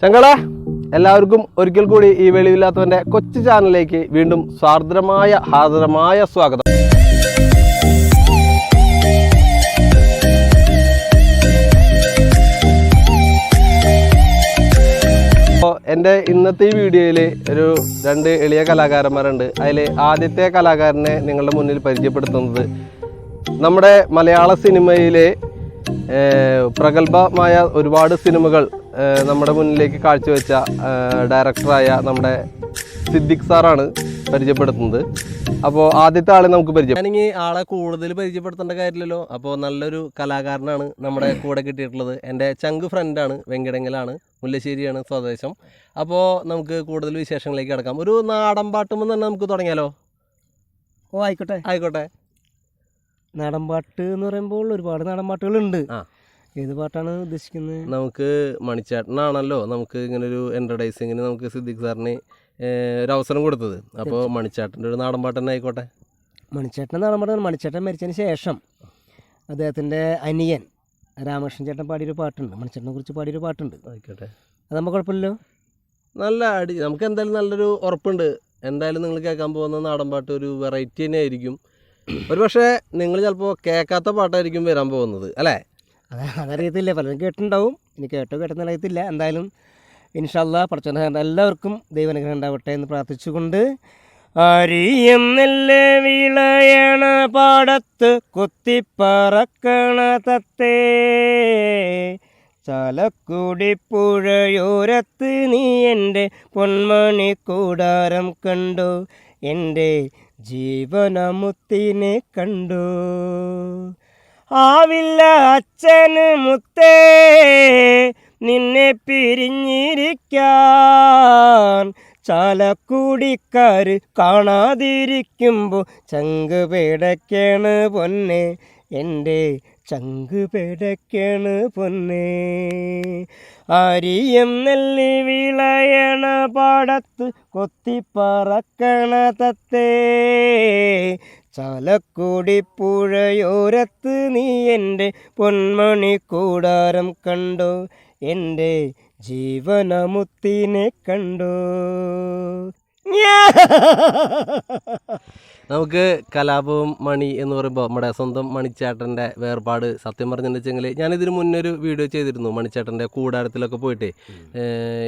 ചങ്കളെ എല്ലാവർക്കും ഒരിക്കൽ കൂടി ഈ വെളിവില്ലാത്തവൻ്റെ കൊച്ചു ചാനലിലേക്ക് വീണ്ടും ഹാർദരമായ സ്വാഗതം. അപ്പോൾ എൻ്റെ ഇന്നത്തെ ഈ വീഡിയോയിൽ രണ്ട് എളിയ കലാകാരന്മാരുണ്ട്. അതിൽ ആദ്യത്തെ കലാകാരനെ നിങ്ങളുടെ മുന്നിൽ പരിചയപ്പെടുത്തുന്നത് നമ്മുടെ മലയാള സിനിമയിലെ പ്രഗത്ഭമായ ഒരുപാട് സിനിമകൾ നമ്മുടെ മുന്നിലേക്ക് കാഴ്ചവെച്ച ഡയറക്ടറായ നമ്മുടെ സിദ്ദിഖ് സാറാണ് പരിചയപ്പെടുത്തുന്നത്. അപ്പോൾ ആദ്യത്തെ ആളെ നമുക്ക് ഞാനെങ്കിൽ ആളെ കൂടുതൽ പരിചയപ്പെടുത്തേണ്ട കാര്യമില്ലല്ലോ. അപ്പോൾ നല്ലൊരു കലാകാരനാണ് നമ്മുടെ കൂടെ കിട്ടിയിട്ടുള്ളത്. എൻ്റെ ചങ്ക് ഫ്രണ്ടാണ്, വെങ്കിടങ്ങലാണ്, മുല്ലശ്ശേരിയാണ് സ്വദേശം. അപ്പോൾ നമുക്ക് കൂടുതൽ വിശേഷങ്ങളിലേക്ക് കിടക്കാം. ഒരു നാടൻ പാട്ടുമ്പോൾ തന്നെ നമുക്ക് തുടങ്ങിയാലോ? ആയിക്കോട്ടെ. നാടൻ പാട്ട് എന്ന് പറയുമ്പോൾ ഒരുപാട് നാടൻ പാട്ടുകളുണ്ട്. ഏത് പാട്ടാണ് ഉദ്ദേശിക്കുന്നത്? നമുക്ക് മണിച്ചേട്ടനാണല്ലോ നമുക്ക് ഇങ്ങനെ ഒരു എൻ്റർടൈസിങ്ങിന് നമുക്ക് സിദ്ദിഖ് സാറിന് ഒരു അവസരം കൊടുത്തത്. അപ്പോൾ മണിച്ചേട്ടൻ്റെ ഒരു നാടൻ പാട്ട് തന്നെ ആയിക്കോട്ടെ. മണിച്ചേട്ടൻ നാടൻ പാട്ടാണ്. മണിച്ചേട്ടൻ മരിച്ചതിന് ശേഷം അദ്ദേഹത്തിൻ്റെ അനിയൻ രാമകൃഷ്ണൻ ചേട്ടൻ പാടിയൊരു പാട്ടുണ്ട്, മണിച്ചേട്ടനെ കുറിച്ച് പാടിയൊരു പാട്ടുണ്ട്. ആയിക്കോട്ടെ, അത് നമുക്ക് കുഴപ്പമില്ലല്ലോ. നല്ല നമുക്ക് എന്തായാലും നല്ലൊരു ഉറപ്പുണ്ട്. എന്തായാലും നിങ്ങൾ കേൾക്കാൻ പോകുന്ന നാടൻ പാട്ട് ഒരു വെറൈറ്റി തന്നെ ആയിരിക്കും. ഒരു പക്ഷേ നിങ്ങൾ ചിലപ്പോൾ കേൾക്കാത്ത പാട്ടായിരിക്കും വരാൻ പോകുന്നത്, അല്ലേ? അതറിയത്തില്ല, പലരും കേട്ടിട്ടുണ്ടാവും. ഇനി കേട്ടെന്ന് അറിയത്തില്ല. എന്തായാലും ഇൻഷാ അല്ലാഹ് പടച്ചോൻ എല്ലാവർക്കും ദൈവാനുഗ്രഹം ഉണ്ടാവട്ടെ എന്ന് പ്രാർത്ഥിച്ചുകൊണ്ട്, അരിയം നെല്ല് വിളയണ പാടത്ത് കുത്തിപ്പറക്കണ തത്തേ, ചാലക്കുടി പുഴയോരത്ത് നീ എൻ്റെ പൊന്മണി കൂടാരം കണ്ടു, എൻ്റെ ജീവനമുത്തിനെ കണ്ടു. ആവില്ല അച്ഛന് മുത്തേ നിന്നെ പിരിഞ്ഞിരിക്കാൻ, ചാലക്കുടിക്കാർ കാണാതിരിക്കുമ്പോൾ ചങ്ക് പേടയ്ക്കാണ് പൊന്നെ, എൻ്റെ ചങ്ക് പേടയ്ക്കാണ് പൊന്നെ. അരിയം നെല്ലി വിളയണ പാടത്ത് കൊത്തിപ്പറക്കണ തത്തേ, ചാലക്കുടി പുഴയോരത്ത് നീ എൻ്റെ പൊന്മണി കൂടാരം കണ്ടോ, എൻ്റെ ജീവനമുത്തിനെ കണ്ടോ. നമുക്ക് കലാപവും മണി എന്ന് പറയുമ്പോൾ നമ്മുടെ സ്വന്തം മണിച്ചേട്ടൻ്റെ വേർപാട് സത്യം പറഞ്ഞിട്ടുണ്ടെങ്കിൽ ഞാനിതിന് മുന്നൊരു വീഡിയോ ചെയ്തിരുന്നു. മണിച്ചേട്ടൻ്റെ കൂടാരത്തിലൊക്കെ പോയിട്ട്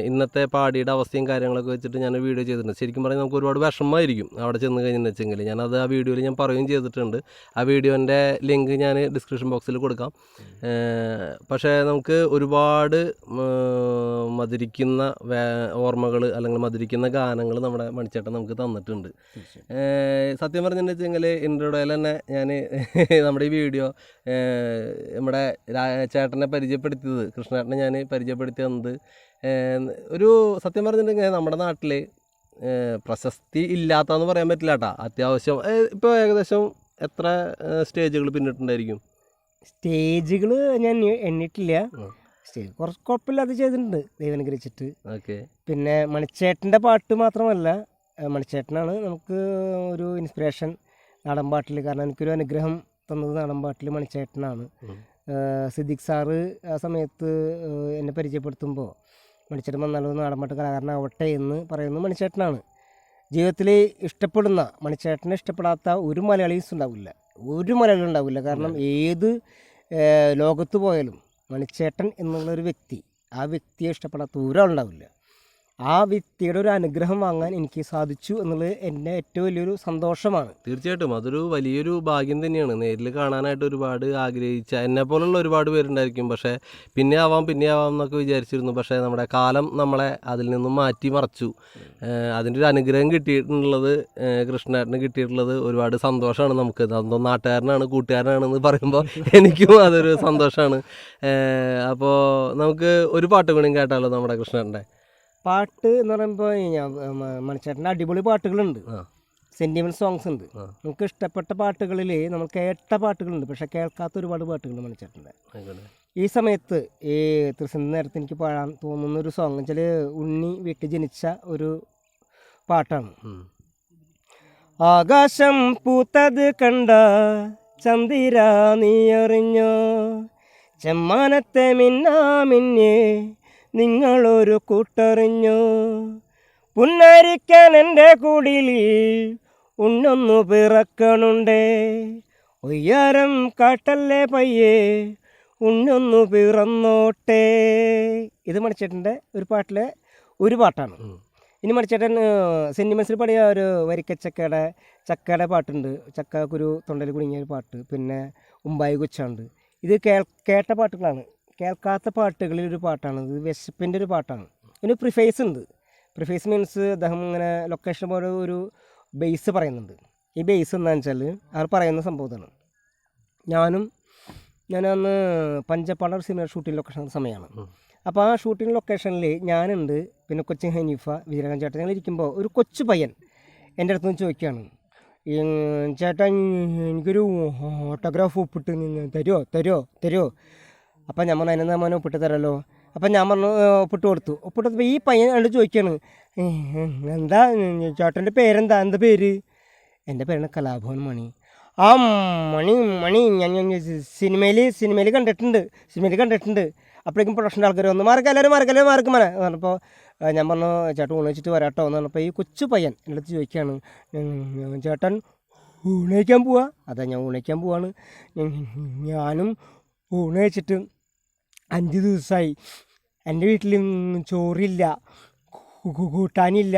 ഇന്നത്തെ പാടിയുടെ അവസ്ഥയും കാര്യങ്ങളൊക്കെ വെച്ചിട്ട് ഞാൻ വീഡിയോ ചെയ്തിട്ടുണ്ട്. ശരിക്കും പറഞ്ഞാൽ നമുക്ക് ഒരുപാട് വിഷമമായിരിക്കും അവിടെ ചെന്ന് കഴിഞ്ഞെന്ന് വെച്ചെങ്കിൽ. ഞാനത് ആ വീഡിയോയിൽ ഞാൻ പറയുകയും ചെയ്തിട്ടുണ്ട്. ആ വീഡിയോൻ്റെ ലിങ്ക് ഞാൻ ഡിസ്ക്രിപ്ഷൻ ബോക്സിൽ കൊടുക്കാം. പക്ഷേ നമുക്ക് ഒരുപാട് മധുരിക്കുന്ന ഓർമ്മകൾ അല്ലെങ്കിൽ മധുരിക്കുന്ന ഗാനങ്ങൾ നമ്മുടെ മണിച്ചേട്ടൻ നമുക്ക് തന്നിട്ടുണ്ട്. സത്യം പറഞ്ഞിട്ടുണ്ടെങ്കിൽ ഇൻട്രോയിൽ തന്നെ ഞാൻ നമ്മുടെ ഈ വീഡിയോ നമ്മുടെ ചേട്ടനെ പരിചയപ്പെടുത്തിയത്, കൃഷ്ണേട്ടനെ ഞാൻ പരിചയപ്പെടുത്തി തന്നത് ഒരു സത്യം പറഞ്ഞിട്ടുണ്ടെങ്കിൽ നമ്മുടെ നാട്ടിൽ പ്രശസ്തി ഇല്ലാത്തതെന്ന് പറയാൻ പറ്റില്ല കേട്ടോ. അത്യാവശ്യം ഇപ്പോൾ ഏകദേശം എത്ര സ്റ്റേജുകൾ പിന്നിട്ടുണ്ടായിരിക്കും? സ്റ്റേജുകൾ ഞാൻ എണ്ണിട്ടില്ല. സ്റ്റേജ് കുറച്ച് കുഴപ്പമില്ലാതെ ചെയ്തിട്ടുണ്ട് ദൈവാനുഗ്രഹിച്ചിട്ട്. ഓക്കെ. പിന്നെ മണിച്ചേട്ടൻ്റെ പാട്ട് മാത്രമല്ല, മണിച്ചേട്ടനാണ് നമുക്ക് ഒരു ഇൻസ്പിറേഷൻ നാടൻപാട്ടിൽ. കാരണം എനിക്കൊരു അനുഗ്രഹം തന്നത് നാടൻപാട്ടിൽ മണിച്ചേട്ടനാണ്. സിദ്ദിഖ് സാറ് ആ സമയത്ത് എന്നെ പരിചയപ്പെടുത്തുമ്പോൾ മണിച്ചേട്ടൻ വന്നാലോ നാടൻപാട്ട് കലാകാരനാവട്ടെ എന്ന് പറയുന്നത് മണിച്ചേട്ടനാണ്. ജീവിതത്തിൽ ഇഷ്ടപ്പെടുന്ന, മണിച്ചേട്ടനെ ഇഷ്ടപ്പെടാത്ത ഒരു മലയാളീസ് ഉണ്ടാവില്ല, ഒരു മലയാളി ഉണ്ടാവില്ല. കാരണം ഏത് ലോകത്ത് പോയാലും മണിച്ചേട്ടൻ എന്നുള്ളൊരു വ്യക്തി, ആ വ്യക്തിയെ ഇഷ്ടപ്പെടാത്ത ഒരാളുണ്ടാവില്ല. ആ വ്യക്തിയുടെ ഒരു അനുഗ്രഹം വാങ്ങാൻ എനിക്ക് സാധിച്ചു എന്നുള്ളത് എൻ്റെ ഏറ്റവും വലിയൊരു സന്തോഷമാണ്. തീർച്ചയായിട്ടും അതൊരു വലിയൊരു ഭാഗ്യം തന്നെയാണ്. നേരിൽ കാണാനായിട്ട് ഒരുപാട് ആഗ്രഹിച്ച എന്നെ പോലുള്ള ഒരുപാട് പേരുണ്ടായിരിക്കും. പക്ഷേ പിന്നെ ആവാം എന്നൊക്കെ വിചാരിച്ചിരുന്നു. പക്ഷേ നമ്മുടെ കാലം നമ്മളെ അതിൽ നിന്നും മാറ്റി മറച്ചു. അതിൻ്റെ ഒരു അനുഗ്രഹം കിട്ടിയിട്ടുള്ളത്, കൃഷ്ണേട്ടന് കിട്ടിയിട്ടുള്ളത് ഒരുപാട് സന്തോഷമാണ് നമുക്ക്. സ്വന്തം നാട്ടുകാരനാണ്, കൂട്ടുകാരനാണെന്ന് പറയുമ്പോൾ എനിക്കും അതൊരു സന്തോഷമാണ്. അപ്പോൾ നമുക്ക് ഒരു പാട്ട് കൂടി കേട്ടാലോ നമ്മുടെ കൃഷ്ണേട്ടൻ്റെ പാട്ട് എന്ന് പറയുമ്പോൾ മണിച്ചേട്ടൻ്റെ അടിപൊളി പാട്ടുകളുണ്ട്, സെൻറ്റിമെൻറ്റ് സോങ്സ് ഉണ്ട്. നമുക്ക് ഇഷ്ടപ്പെട്ട പാട്ടുകളിൽ നമ്മൾ കേട്ട പാട്ടുകളുണ്ട്, പക്ഷെ കേൾക്കാത്ത ഒരുപാട് പാട്ടുകളുണ്ട് മണിച്ചേട്ടൻ്റെ. ഈ സമയത്ത് ഈ ത്രിസന്ധി നേരത്തെ എനിക്ക് പാടാൻ തോന്നുന്നൊരു സോങ് വെച്ചാൽ ഉണ്ണി വീട്ടിൽ ജനിച്ച ഒരു പാട്ടാണ്. ആകാശം പൂത്തത് കണ്ട ചന്ദിര നീ അറിഞ്ഞോ, ചെമ്മാനത്തെ മിന്നാമിന്നെ നിങ്ങളൊരു കൂട്ടറിഞ്ഞു. പുന്നരിക്കാൻ എൻ്റെ കുടിലിൽ ഉണ്ണൊന്നു പിറക്കണുണ്ടേ, ഒയ്യാരം കാട്ടല്ലേ പയ്യേ ഉണ്ണൊന്നു പിറന്നോട്ടെ. ഇത് മണിച്ചേട്ടൻ്റെ ഒരു പാട്ടിലെ ഒരു പാട്ടാണ്. ഇനി മണിച്ചേട്ടൻ സെൻറ്റിമെൻസിൽ പാടിയ ഒരു ചക്കയുടെ പാട്ടുണ്ട്, ചക്കക്കുരു തൊണ്ടയിൽ കുടുങ്ങിയ ഒരു പാട്ട്, പിന്നെ ഉമ്പായി കൊച്ചുണ്ട്. ഇത് കേട്ട പാട്ടുകളാണ്. കേൾക്കാത്ത പാട്ടുകളിൽ ഒരു പാട്ടാണ് ഇത്. വിശപ്പിൻ്റെ ഒരു പാട്ടാണ്. പിന്നെ പ്രിഫേസ് ഉണ്ട്. പ്രിഫേസ് മീൻസ് അദ്ദേഹം ഇങ്ങനെ ലൊക്കേഷൻ പോലെ ഒരു ബേസ് പറയുന്നുണ്ട്. ഈ ബേസ് എന്താണെന്ന് വെച്ചാൽ അവർ പറയുന്ന സംഭവത്താണ്. ഞാനന്ന് പഞ്ചപ്പാട സിനിമ ഷൂട്ടിംഗ് ലൊക്കേഷൻ സമയമാണ്. അപ്പോൾ ആ ഷൂട്ടിംഗ് ലൊക്കേഷനിൽ ഞാനുണ്ട്, പിന്നെ കൊച്ചിൻ ഹനീഫ, വിജയരാഘവൻ ചേട്ടൻ. ഞങ്ങൾ ഇരിക്കുമ്പോൾ ഒരു കൊച്ചു പയ്യൻ എൻ്റെ അടുത്ത് നിന്ന് ചോദിക്കുകയാണ്, ചേട്ടാ എനിക്കൊരു ഓട്ടോഗ്രാഫ് ഒപ്പിട്ട് തരുമോ. അപ്പം ഞാൻ പറഞ്ഞു അതിനെന്താ മോനെ ഒപ്പിട്ട് തരാമല്ലോ. അപ്പം ഞാൻ പറഞ്ഞു ഒപ്പിട്ട് കൊടുത്തു. ഒപ്പിട്ടപ്പോൾ ഈ പയ്യൻ കണ്ട് ചോദിക്കുകയാണ്, എന്താ ചേട്ടൻ്റെ പേരെന്താ, എന്താ പേര്? എൻ്റെ പേരാണ് കലാഭവൻ മണി. ആ മണി ഞാൻ സിനിമയിൽ കണ്ടിട്ടുണ്ട്. അപ്പോഴേക്കും പ്രൊഡക്ഷൻ്റെ ആൾക്കാർ വന്നു, എല്ലാവരും മാർക്ക് മന പറഞ്ഞപ്പോൾ ഞാൻ പറഞ്ഞു ചേട്ടൻ ഊണ് വെച്ചിട്ട് വരാട്ടോ എന്ന് പറഞ്ഞപ്പോൾ ഈ കൊച്ചു പയ്യൻ എൻ്റെ അടുത്ത് ചോദിക്കുകയാണ്, ചേട്ടൻ ഊണയിക്കാൻ പോവാ? അതാ ഞാൻ ഊണയിക്കാൻ പോവാണ്. ഞാനും ഊണ് കഴിച്ചിട്ട് 5 ദിവസമായി. എൻ്റെ വീട്ടിൽ ചോറില്ല, കൂട്ടാനില്ല,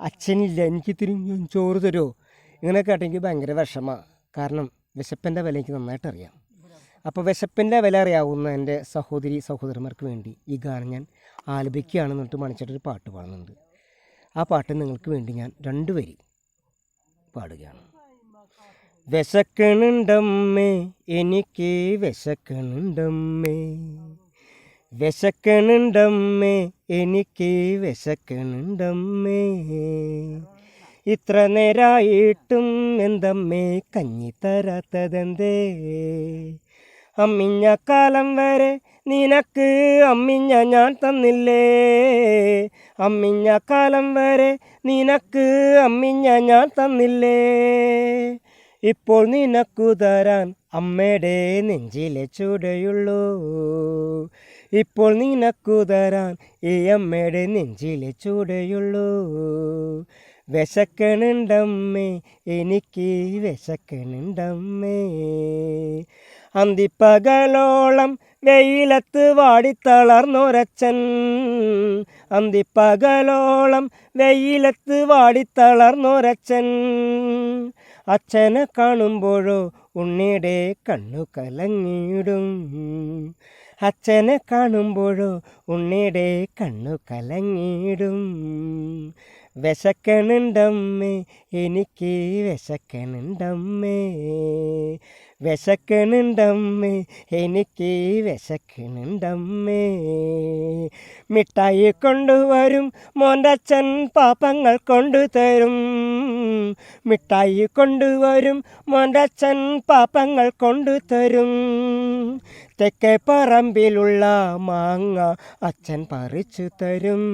അച്ഛനില്ല, എനിക്കിത്തിരി ചോറ് തരുമോ? ഇങ്ങനെയൊക്കെ കേട്ടോ എനിക്ക് ഭയങ്കര വിഷമമാണ്. കാരണം വിശപ്പിൻ്റെ വില എനിക്ക് നന്നായിട്ട് അറിയാം. അപ്പോൾ വിശപ്പിൻ്റെ വില അറിയാവുന്ന എൻ്റെ സഹോദരന്മാർക്ക് വേണ്ടി ഈ ഗാനം ഞാൻ ആലപിക്കുകയാണെന്ന് പറഞ്ഞിട്ട് മണിച്ചേട്ടൊരു പാട്ട് പാടുന്നുണ്ട്. ആ പാട്ട് നിങ്ങൾക്ക് വേണ്ടി ഞാൻ 2 വരി പാടുകയാണ്. വിശക്കണുണ്ടമ്മേ എനിക്ക് വിശക്കണുണ്ടമ്മേ, വിശക്കണുണ്ടമ്മേ എനിക്ക് വിശക്കണുണ്ടമ്മേ, ഇത്ര നേരായിട്ടും എന്തമ്മേ കഞ്ഞി തരാത്തതെന്തേ, അമ്മിഞ്ഞ കാലം വരെ നിനക്ക് അമ്മിഞ്ഞ ഞാൻ തന്നില്ലേ, അമ്മിഞ്ഞ കാലം വരെ നിനക്ക് അമ്മിഞ്ഞ ഞാൻ തന്നില്ലേ, ഇപ്പോൾ നിനക്കു തരാൻ അമ്മയുടെ നെഞ്ചിലെ ചൂടയുള്ളൂ, ഇപ്പോൾ നിനക്കു തരാൻ ഈ അമ്മയുടെ നെഞ്ചിലെ ചൂടയുള്ളൂ, വിശക്കണുണ്ടമ്മേ എനിക്ക് വിശക്കണുണ്ടമ്മേ. അന്തിപ്പകലോളം വെയിലത്ത് വാടിത്തളർന്നൊരച്ഛൻ, അന്തിപ്പകലോളം വെയിലത്ത് വാടിത്തളർന്നൊരച്ഛൻ, അച്ഛനെ കാണുമ്പോഴോ ഉണ്ണിയുടെ കണ്ണു കലങ്ങിടും, അച്ഛനെ കാണുമ്പോഴോ ഉണ്ണിയുടെ കണ്ണു കലങ്ങിടും, വിശക്കണുണ്ടമ്മേ എനിക്ക് വിശക്കണുണ്ടമ്മേ, വിശക്കണുണ്ടമ്മേ എനിക്ക് വിശക്കണുണ്ടമ്മേ. മിഠായി കൊണ്ടുവരും മോൻ്റെ അച്ഛൻ പാപ്പങ്ങൾ കൊണ്ടുതരും, മിഠായി കൊണ്ടുവരും മോൻ്റെ അച്ഛൻ പാപ്പങ്ങൾ കൊണ്ടുതരും, തെക്കേ പറമ്പിലുള്ള മാങ്ങ അച്ഛൻ പറിച്ചു തരും,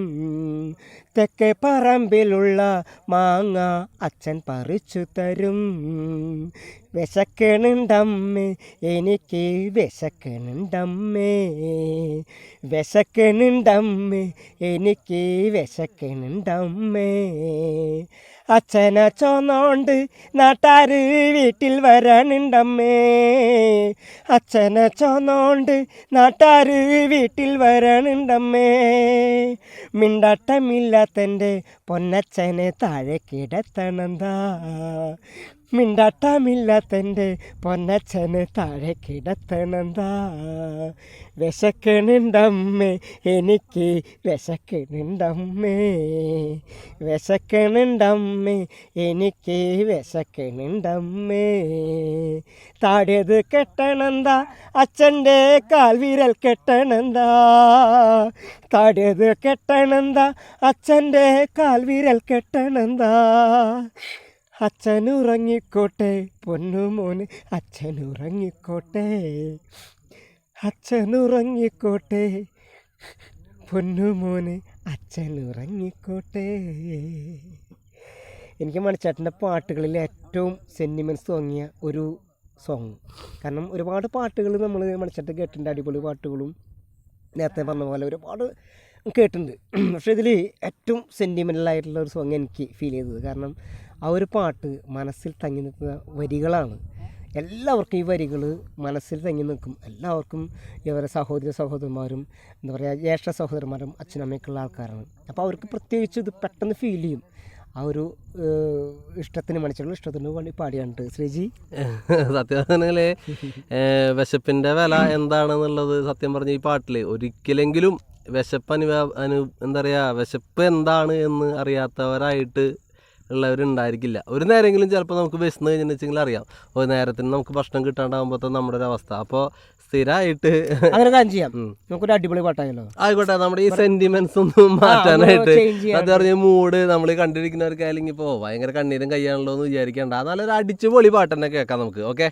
തെക്കേ പറമ്പിലുള്ള മാങ്ങ അച്ഛൻ പറിച്ചു തരും, വിശക്കണുണ്ടമ്മേ എനിക്ക് വിശക്കണുണ്ടമ്മേ, വിശക്കണുണ്ടമ്മേ എനിക്ക് വിശക്കണുണ്ടമ്മേ. അച്ഛനെ ചൊന്നോണ്ട് നാട്ടാർ വീട്ടിൽ വരാനുണ്ടമ്മേ, അച്ഛനെ ചൊന്നോണ്ട് നാട്ടാർ വീട്ടിൽ വരാനുണ്ടമ്മേ, മിണ്ടാട്ടമില്ലാത്തൻ്റെ പൊന്നച്ഛനെ താഴെ കിടത്തണന്താ, മിണ്ടാട്ടമില്ലാത്തൻ്റെ പൊന്നച്ഛന് താഴെ കിടത്തണന്താ, വിശക്കണുണ്ടമ്മേ എനിക്ക് വിശക്കണുണ്ടമ്മേ, വിശക്കണുണ്ടമ്മേ എനിക്ക് വിശക്കണുണ്ടമ്മേ. താടിയത് കെട്ടണന്താ അച്ഛൻ്റെ കാൽവിരൽ കെട്ടണന്താ, താടിയത് കെട്ടണന്താ അച്ഛൻ്റെ കാൽവിരൽ കെട്ടണന്താ, അച്ഛനുറങ്ങിക്കോട്ടെ പൊന്നുമോന് അച്ഛനുറങ്ങിക്കോട്ടെ, അച്ഛനുറങ്ങിക്കോട്ടെ പൊന്നുമോന് അച്ഛനുറങ്ങിക്കോട്ടെ. എനിക്ക് മണിച്ചേട്ടൻ്റെ പാട്ടുകളിൽ ഏറ്റവും സെൻറ്റിമെൻറ്റ്സ് തോന്നിയ ഒരു സോങ്. കാരണം ഒരുപാട് പാട്ടുകൾ നമ്മൾ മണിച്ചേട്ടൻ കേട്ടിട്ടുണ്ട്, അടിപൊളി പാട്ടുകളും നേരത്തെ പറഞ്ഞ പോലെ ഒരുപാട് കേട്ടിട്ടുണ്ട്. പക്ഷേ ഇതിൽ ഏറ്റവും സെൻറ്റിമെൻ്റലായിട്ടുള്ള ഒരു സോങ് എനിക്ക് ഫീൽ ചെയ്തത്, കാരണം ആ ഒരു പാട്ട് മനസ്സിൽ തങ്ങി നിൽക്കുന്ന വരികളാണ്. എല്ലാവർക്കും ഈ വരികൾ മനസ്സിൽ തങ്ങി നിൽക്കും. എല്ലാവർക്കും ഇവരെ സഹോദരന്മാരും എന്താ പറയുക, ജ്യേഷ്ഠ സഹോദരന്മാരും അച്ഛനമ്മയ്ക്കുള്ള ആൾക്കാരാണ്. അപ്പോൾ അവർക്ക് പ്രത്യേകിച്ച് ഇത് പെട്ടെന്ന് ഫീൽ ചെയ്യും. ആ ഒരു ഇഷ്ടത്തിന് മണിച്ചിട്ടുള്ള ഇഷ്ടത്തിന് വേണ്ടി പാടിയാണ് ശ്രീജി. സത്യം പറഞ്ഞാൽ വിശപ്പിൻ്റെ വില എന്താണെന്നുള്ളത് സത്യം പറഞ്ഞ ഈ പാട്ടിൽ ഒരിക്കലെങ്കിലും വിശപ്പ് എന്താ പറയുക, വിശപ്പ് എന്താണ് എന്ന് അറിയാത്തവരായിട്ട് ഉള്ളവരുണ്ടായിരിക്കില്ല. ഒരു നേരമെങ്കിലും ചിലപ്പോൾ നമുക്ക് വിശന്ന് കഴിഞ്ഞിട്ടുണ്ടെങ്കിൽ അറിയാം, ഒരു നേരത്തിന് നമുക്ക് ഭക്ഷണം കിട്ടാണ്ടാകുമ്പോഴത്തെ നമ്മുടെ ഒരു അവസ്ഥ. അപ്പോൾ സ്ഥിരമായിട്ട് അങ്ങനെ കാര്യം ചെയ്യാം, നമുക്കൊരു അടിപൊളി പാട്ടായല്ലോ. ആയിക്കോട്ടെ, നമ്മുടെ ഈ സെന്റിമെന്റ്സ് ഒന്നും മാറ്റാനായിട്ട് അത് പറഞ്ഞ മൂഡ് നമ്മൾ കണ്ടിരിക്കുന്നവർക്കായാലും ഇപ്പോൾ ഭയങ്കര കണ്ണീരും കയ്യാണല്ലോ എന്ന് വിചാരിക്കേണ്ട, നല്ലൊരു അടിച്ചു പൊളി പാട്ട് തന്നെ കേൾക്കാം നമുക്ക്. ഓക്കെ,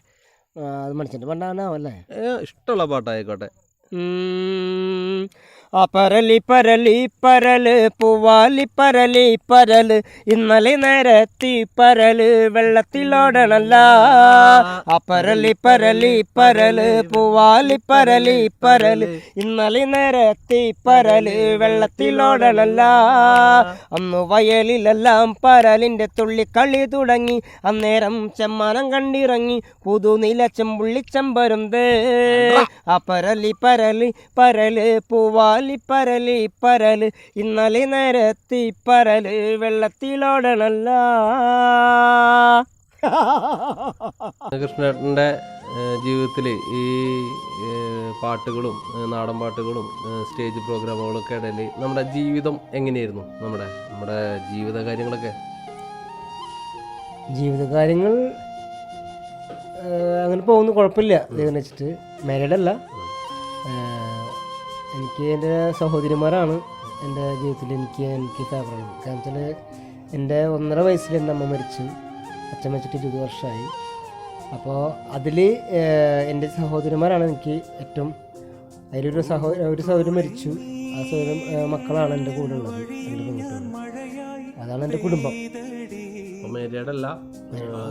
അത് മനുഷ്യൻ്റെ പണ്ടാവല്ലേ, ഇഷ്ടമുള്ള പാട്ടായിക്കോട്ടെ. പരലി പരലി പരല് പൂവാലി പരലി പരല് ഇന്നലെ നേരത്തി പരല് വെള്ളത്തിലോടണല്ല. പരലി പരലി പരല് പൂവാലി പരലി പരല് ഇന്നലെ നേരത്തി പരല് വെള്ളത്തിലോടണല്ല. അന്ന് വയലിലെല്ലാം പരലിൻ്റെ തുള്ളിക്കളി തുടങ്ങി, അന്നേരം ചെമ്മാനം കണ്ടിറങ്ങി പുതുനില ചെമ്പുള്ളിച്ചമ്പരുന്തേ. പരലി പരലി പരല് പൂവാലി പരലി പരല് ഇന്നലെ നേരത്തി പരല് വെള്ളത്തിലോടണല്ല. കൃഷ്ണേട്ടൻ്റെ ജീവിതത്തിൽ ഈ പാട്ടുകളും നാടൻ പാട്ടുകളും സ്റ്റേജ് പ്രോഗ്രാമുകളൊക്കെ ഇടയിൽ നമ്മുടെ ജീവിതം എങ്ങനെയായിരുന്നു? നമ്മുടെ ജീവിത കാര്യങ്ങളൊക്കെ അങ്ങനെ പോകുന്നു, കുഴപ്പമില്ല. ദൈവം വെച്ചിട്ട് മാരീഡല്ല. എനിക്ക് എൻ്റെ സഹോദരിമാരാണ് എൻ്റെ ജീവിതത്തിൽ എനിക്ക് ഫേവറാണ്. കാരണം വെച്ചാൽ എൻ്റെ 1.5 വയസ്സിൽ എൻ്റെ അമ്മ മരിച്ചു, അച്ഛൻ മരിച്ചിട്ട് 20 വർഷമായി. അപ്പോൾ അതിൽ എൻ്റെ സഹോദരിമാരാണ് എനിക്ക് ഏറ്റവും, അതിലൊരു സഹോദരി മരിച്ചു. ആ സഹോദരൻ മക്കളാണ് എൻ്റെ കൂടെ ഉള്ളത്, എൻ്റെ പെൺകുട്ടികൾ. അതാണ് എൻ്റെ കുടുംബം. മേരിയടല്ല,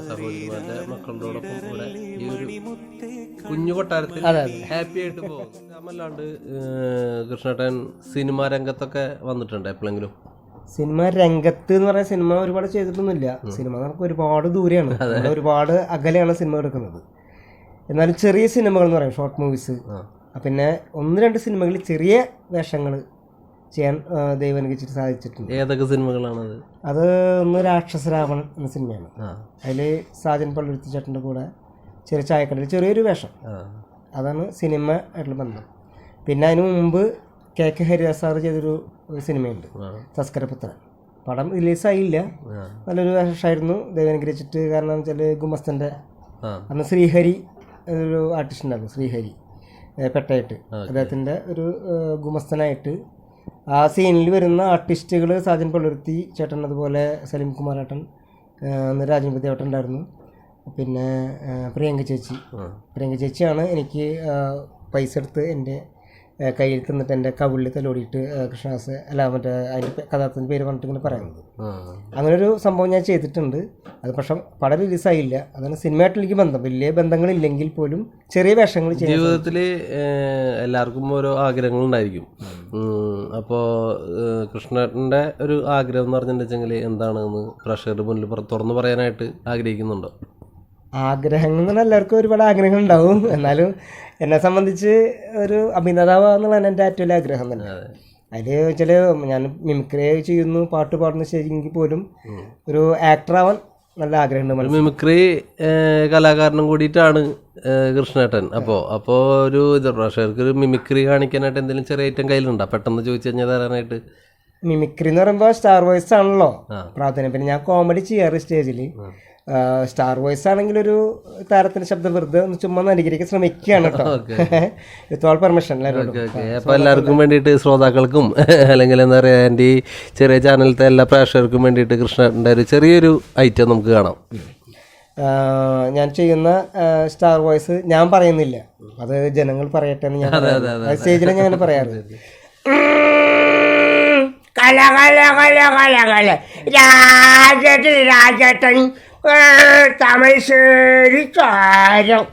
സഹോദരിമാരുടെ മക്കളോടൊപ്പം ഇവിടെ ഈ ഒരു കുഞ്ഞു കൊട്ടാരത്തിൽ ഹാപ്പി ആയിട്ട് പോകും. അല്ലാണ്ട് കൃഷ്ണേട്ടൻ സിനിമാ രംഗത്തൊക്കെ വന്നിട്ടുണ്ട് എപ്പോഴെങ്കിലും? സിനിമ രംഗത്ത് എന്ന് പറഞ്ഞാൽ സിനിമ ഒരുപാട് ചെയ്തിട്ടൊന്നുമില്ല. സിനിമ നമുക്ക് ഒരുപാട് ദൂരെയാണ്, ഒരുപാട് അകലെയാണ് സിനിമ എടുക്കുന്നത്. എന്നാലും ചെറിയ സിനിമകൾ എന്ന് പറയും, ഷോർട്ട് മൂവീസ്. പിന്നെ 1-2 സിനിമകളിൽ ചെറിയ വേഷങ്ങൾ ചെയ്യാൻ ദൈവം അനുഗ്രഹിച്ചിട്ട് സാധിച്ചിട്ടുണ്ട്. ഏതൊക്കെ സിനിമകളാണത്? അത് ഒന്ന് രാക്ഷസരാവണൻ എന്ന സിനിമയാണ്. അതിൽ സാജൻ പള്ളുരുത്തി ചേട്ടൻ്റെ കൂടെ ചെറിയ ചായക്കടയിൽ ചെറിയൊരു വേഷം. അതാണ് സിനിമ ആയിട്ടുള്ള ബന്ധം. പിന്നെ അതിന് മുമ്പ് KK ഹരിദാസ് സാറ് ചെയ്തൊരു സിനിമയുണ്ട്, തസ്കരപുത്രൻ. പടം റിലീസായില്ല, നല്ലൊരു വേഷമായിരുന്നു, ദൈവം അനുഗ്രഹിച്ചിട്ട്. കാരണം വെച്ചാൽ ഗുമസ്തൻ്റെ അന്ന് ശ്രീഹരി ഒരു ആർട്ടിസ്റ്റ് ഉണ്ടായിരുന്നു, ശ്രീഹരി പെട്ടായിട്ട്, അദ്ദേഹത്തിൻ്റെ ഒരു ഗുമസ്തനായിട്ട് ആ സീനിൽ വരുന്ന ആർട്ടിസ്റ്റുകൾ സാജൻ പള്ളുരുത്തി ചേട്ടൻ, അതുപോലെ സലീം കുമാരേട്ടൻ, അന്ന് രാജൻപതി ഏട്ടൻ ഉണ്ടായിരുന്നു. പിന്നെ പ്രിയങ്ക ചേച്ചിയാണ് എനിക്ക് പൈസ എടുത്ത് എൻ്റെ കയ്യിൽ തന്നിട്ട് എൻ്റെ കവിളിൽ തലോടിയിട്ട് കൃഷ്ണദാസ് മറ്റേ അതിൻ്റെ കഥാർത്ഥത്തിൻ്റെ പേര് പറഞ്ഞിട്ട് ഇങ്ങനെ പറയുന്നത്. അങ്ങനൊരു സംഭവം ഞാൻ ചെയ്തിട്ടുണ്ട്. അത് പക്ഷെ പടം റിലീസായില്ല. അതാണ് സിനിമയായിട്ട് എനിക്ക് ബന്ധം. വലിയ ബന്ധങ്ങളില്ലെങ്കിൽ പോലും ചെറിയ വേഷങ്ങൾ ജീവിതത്തിൽ എല്ലാവർക്കും ഓരോ ആഗ്രഹങ്ങളുണ്ടായിരിക്കും. അപ്പോൾ കൃഷ്ണേട്ടൻ്റെ ഒരു ആഗ്രഹം എന്ന് പറഞ്ഞിട്ടുണ്ടെങ്കിൽ എന്താണെന്ന് പ്രേക്ഷകരുടെ മുന്നിൽ തുറന്നു പറയാനായിട്ട് ആഗ്രഹിക്കുന്നുണ്ടോ? ആഗ്രഹങ്ങൾ എന്ന് പറഞ്ഞാൽ എല്ലാവർക്കും ഒരുപാട് ആഗ്രഹങ്ങൾ ഉണ്ടാവും. എന്നാലും എന്നെ സംബന്ധിച്ച് ഒരു അഭിനേതാവ് എന്നുള്ളതാണ് എൻ്റെ ഏറ്റവും വലിയ ആഗ്രഹം തന്നെ. അതിൽ വെച്ചാൽ ഞാൻ മിമിക്രി ചെയ്യുന്നു, പാട്ട് പാടുന്നു, ശരിയെങ്കിൽ പോലും ഒരു ആക്ടറാവാൻ നല്ല ആഗ്രഹമുണ്ട്. മിമിക്രി കലാകാരനും കൂടിയിട്ടാണ് കൃഷ്ണേട്ടൻ. അപ്പോൾ ഒരു പ്രേക്ഷകർക്ക് ഒരു മിമിക്രി കാണിക്കാനായിട്ട് എന്തെങ്കിലും ചെറിയ ഐറ്റം കയ്യിലുണ്ടോ പെട്ടെന്ന് ചോദിച്ചു കഴിഞ്ഞാൽ തരാനായിട്ട്? മിമിക്രി എന്ന് പറയുമ്പോൾ സ്റ്റാർ വോയിസ് ആണല്ലോ പ്രാധാന്യം. പിന്നെ ഞാൻ കോമഡി ചെയ്യാറ് സ്റ്റേജിൽ. സ്റ്റാർ വോയിസ് ആണെങ്കിൽ ഒരു താരത്തിന്റെ ശബ്ദം വെറുതെ ഒന്ന് ചുമ്മാ അനുകരിക്കാൻ ശ്രമിക്കുകയാണ് കേട്ടോ, വിത്ത് ഓൾ പെർമിഷൻ. അപ്പോൾ എല്ലാവർക്കും വേണ്ടിയിട്ട്, ശ്രോതാക്കൾക്കും അല്ലെങ്കിൽ എന്താ പറയുക, എൻ്റെ ഈ ചെറിയ ചാനലിലത്തെ എല്ലാ പ്രേക്ഷകർക്കും വേണ്ടിയിട്ട് കൃഷ്ണൻ്റെ ഒരു ചെറിയൊരു ഐറ്റം നമുക്ക് കാണാം. ഞാൻ ചെയ്യുന്ന സ്റ്റാർ വോയിസ് ഞാൻ പറയുന്നില്ല, അത് ജനങ്ങൾ പറയട്ടെ എന്ന് ഞാൻ സ്റ്റേജിൽ ഞാൻ പറയാറ്. കല കല കല കല കല രാജേട്ടൻ തമശ്ശേരി ചാരം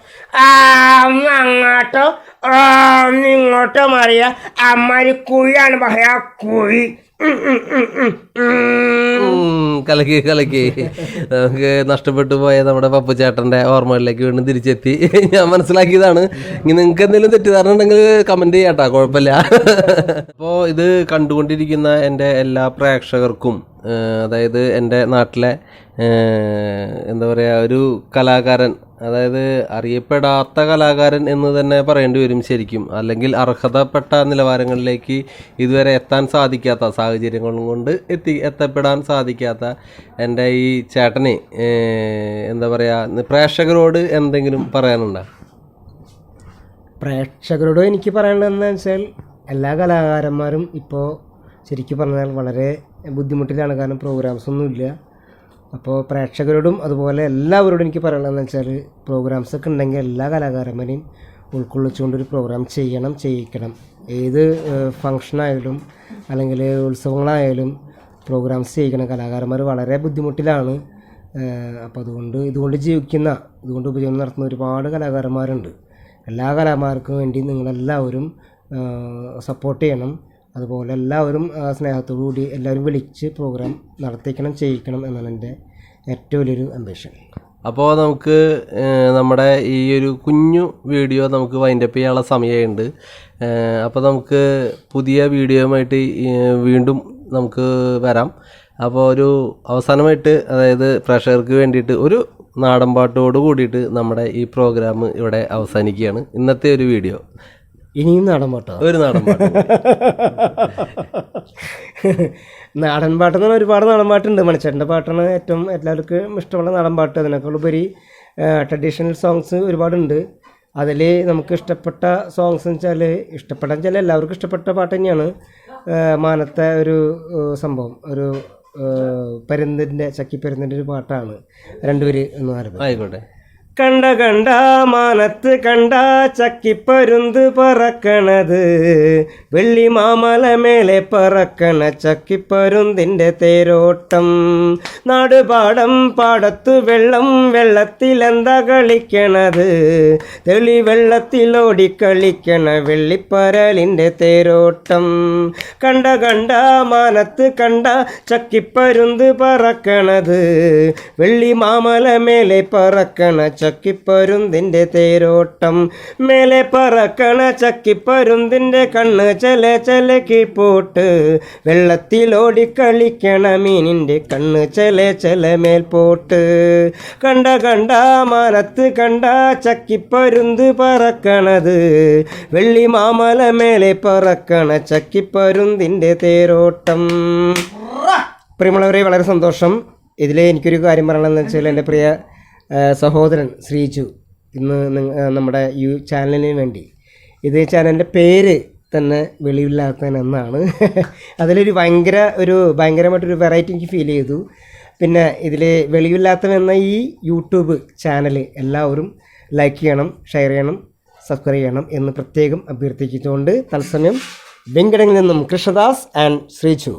അങ്ങോട്ടോ ഇങ്ങോട്ട് മാറിയ അമ്മാരി കുഴിയാണ് പറയാ കുഴി. കലക്കി കലക്കി നമുക്ക് നഷ്ടപ്പെട്ടു പോയ നമ്മുടെ പപ്പു ചേട്ടൻ്റെ ഓർമ്മകളിലേക്ക് വീണ്ടും തിരിച്ചെത്തി. ഞാൻ മനസ്സിലാക്കിയതാണ്. ഇനി നിങ്ങൾക്ക് എന്തെങ്കിലും തെറ്റിദ്ധാരണ ഉണ്ടെങ്കിൽ കമൻറ്റ് ചെയ്യാട്ടാ, കുഴപ്പമില്ല. അപ്പോൾ ഇത് കണ്ടുകൊണ്ടിരിക്കുന്ന എൻ്റെ എല്ലാ പ്രേക്ഷകർക്കും, അതായത് എൻ്റെ നാട്ടിലെ എന്താ പറയുക, ഒരു കലാകാരൻ, അതായത് അറിയപ്പെടാത്ത കലാകാരൻ എന്ന് തന്നെ പറയേണ്ടി വരും ശരിക്കും. അല്ലെങ്കിൽ അർഹതപ്പെട്ട നിലവാരങ്ങളിലേക്ക് ഇതുവരെ എത്താൻ സാധിക്കാത്ത സാഹചര്യങ്ങൾ കൊണ്ട് എത്തപ്പെടാൻ സാധിക്കാത്ത എൻ്റെ ഈ ചേട്ടനെ എന്താ പറയുക, പ്രേക്ഷകരോട് എന്തെങ്കിലും പറയാനുണ്ടോ? പ്രേക്ഷകരോട് എനിക്ക് പറയാനുള്ളതെന്ന് വെച്ചാൽ എല്ലാ കലാകാരന്മാരും ഇപ്പോൾ ശരിക്കും പറഞ്ഞാൽ വളരെ ബുദ്ധിമുട്ടിലാണ്. കാരണം പ്രോഗ്രാംസ് ഒന്നുമില്ല. അപ്പോൾ പ്രേക്ഷകരോടും അതുപോലെ എല്ലാവരോടും എനിക്ക് പറയാനുള്ളതെന്ന് വെച്ചാൽ പ്രോഗ്രാംസൊക്കെ ഉണ്ടെങ്കിൽ എല്ലാ കലാകാരന്മാരെയും ഉൾക്കൊള്ളിച്ചുകൊണ്ടൊരു പ്രോഗ്രാം ചെയ്യിക്കണം. ഏത് ഫങ്ഷനായാലും അല്ലെങ്കിൽ ഉത്സവങ്ങളായാലും പ്രോഗ്രാംസ് ചെയ്യിക്കണം. കലാകാരന്മാർ വളരെ ബുദ്ധിമുട്ടിലാണ്. അപ്പോൾ ഇതുകൊണ്ട് ഇതുകൊണ്ട് ഉപജീവനം നടത്തുന്ന ഒരുപാട് കലാകാരന്മാരുണ്ട്. എല്ലാ കലാകാരന്മാർക്കും വേണ്ടി നിങ്ങളെല്ലാവരും സപ്പോർട്ട് ചെയ്യണം. അതുപോലെ എല്ലാവരും സ്നേഹത്തോടു കൂടി എല്ലാവരും വിളിച്ച് പ്രോഗ്രാം ചെയ്യിക്കണം എന്നാണ് എൻ്റെ ഏറ്റവും വലിയൊരു അംബിഷൻ. അപ്പോൾ നമുക്ക് നമ്മുടെ ഈ ഒരു കുഞ്ഞു വീഡിയോ നമുക്ക് വൈൻഡപ്പ് ചെയ്യാനുള്ള സമയമുണ്ട്. അപ്പോൾ നമുക്ക് പുതിയ വീഡിയോയുമായിട്ട് വീണ്ടും നമുക്ക് വരാം. അപ്പോൾ ഒരു അവസാനമായിട്ട്, അതായത് പ്രേക്ഷകർക്ക് വേണ്ടിയിട്ട് ഒരു നാടൻ പാട്ടോട് കൂടിയിട്ട് നമ്മുടെ ഈ പ്രോഗ്രാം ഇവിടെ അവസാനിക്കുകയാണ്. ഇന്നത്തെ ഒരു വീഡിയോ. ഇനിയും നാടൻ പാട്ടോ? ഒരു നാടൻ പാട്ട്. നാടൻ പാട്ടെന്ന് പറഞ്ഞാൽ ഒരുപാട് നാടൻ പാട്ടുണ്ട്. മണിച്ചേട്ടൻ്റെ പാട്ടാണ് ഏറ്റവും എല്ലാവർക്കും ഇഷ്ടമുള്ള നാടൻ പാട്ട്. അതിനേക്കാൾ ഉപരി ട്രഡീഷണൽ സോങ്സ് ഒരുപാടുണ്ട്. അതിൽ നമുക്ക് ഇഷ്ടപ്പെട്ട സോങ്സ് എന്ന് വെച്ചാൽ എല്ലാവർക്കും ഇഷ്ടപ്പെട്ട പാട്ട് തന്നെയാണ് മാനത്തെ ഒരു സംഭവം. ഒരു ചക്കിപ്പരുന്തിൻ്റെ ഒരു പാട്ടാണ്. രണ്ടുപേര് എന്ന് പറയുന്നത്. ആയിക്കോട്ടെ. കണ്ട മാനത്ത് കണ്ട ചക്കിപ്പരുന്ത് പറക്കണത്, വെള്ളി മാമല മേലെ പറക്കണ ചക്കിപ്പരുന്തിൻ്റെ തേരോട്ടം. നാടുപാടം പാടത്തു വെള്ളത്തിലെന്താ കളിക്കണത്, തെളി വെള്ളത്തിലോടി കളിക്കണ വെള്ളിപ്പരലിൻ്റെ തേരോട്ടം. കണ്ട മാനത്ത് കണ്ട ചക്കിപ്പരുന്ത് പറക്കണത്, വെള്ളി മാമല മേലെ പറക്കണ ചക്കിപ്പരുന്തിൻ്റെ തേരോട്ടം. മേലെ പറക്കണ ചക്കിപ്പരുന്തിൻ്റെ കണ്ണ് ചെലക്കി പോട്ട്, വെള്ളത്തിലോടി കളിക്കണ മീനിൻ്റെ കണ്ണ് ചെല മേൽപോട്ട്. കണ്ട മാനത്ത് കണ്ട ചക്കിപ്പരുന്ത് പറക്കണത്, വെള്ളി മാമല മേലെ പറക്കണ ചക്കിപ്പരുന്തിൻ്റെ തേരോട്ടം. പ്രിയമുള്ളവരെ, വളരെ സന്തോഷം. ഇതിൽ എനിക്കൊരു കാര്യം പറയണമെന്ന് വെച്ചാൽ, എൻ്റെ പ്രിയ സഹോദരൻ ശ്രീജു ഇന്ന് നമ്മുടെ ചാനലിന് വേണ്ടി, ഇത് ചാനലിൻ്റെ പേര് തന്നെ വെളിവില്ലാത്തവൻ എന്നാണ്. അതിലൊരു ഭയങ്കരമായിട്ടൊരു വെറൈറ്റി എനിക്ക് ഫീൽ ചെയ്തു. പിന്നെ ഇതിൽ വെളിവില്ലാത്തവൻ എന്ന ഈ യൂട്യൂബ് ചാനൽ എല്ലാവരും ലൈക്ക് ചെയ്യണം, ഷെയർ ചെയ്യണം, സബ്സ്ക്രൈബ് ചെയ്യണം എന്ന് പ്രത്യേകം അഭ്യർത്ഥിച്ചുകൊണ്ട് തത്സമയം വെങ്കടങ്ങളിൽ നിന്നും കൃഷ്ണദാസ് ആൻഡ് ശ്രീജു.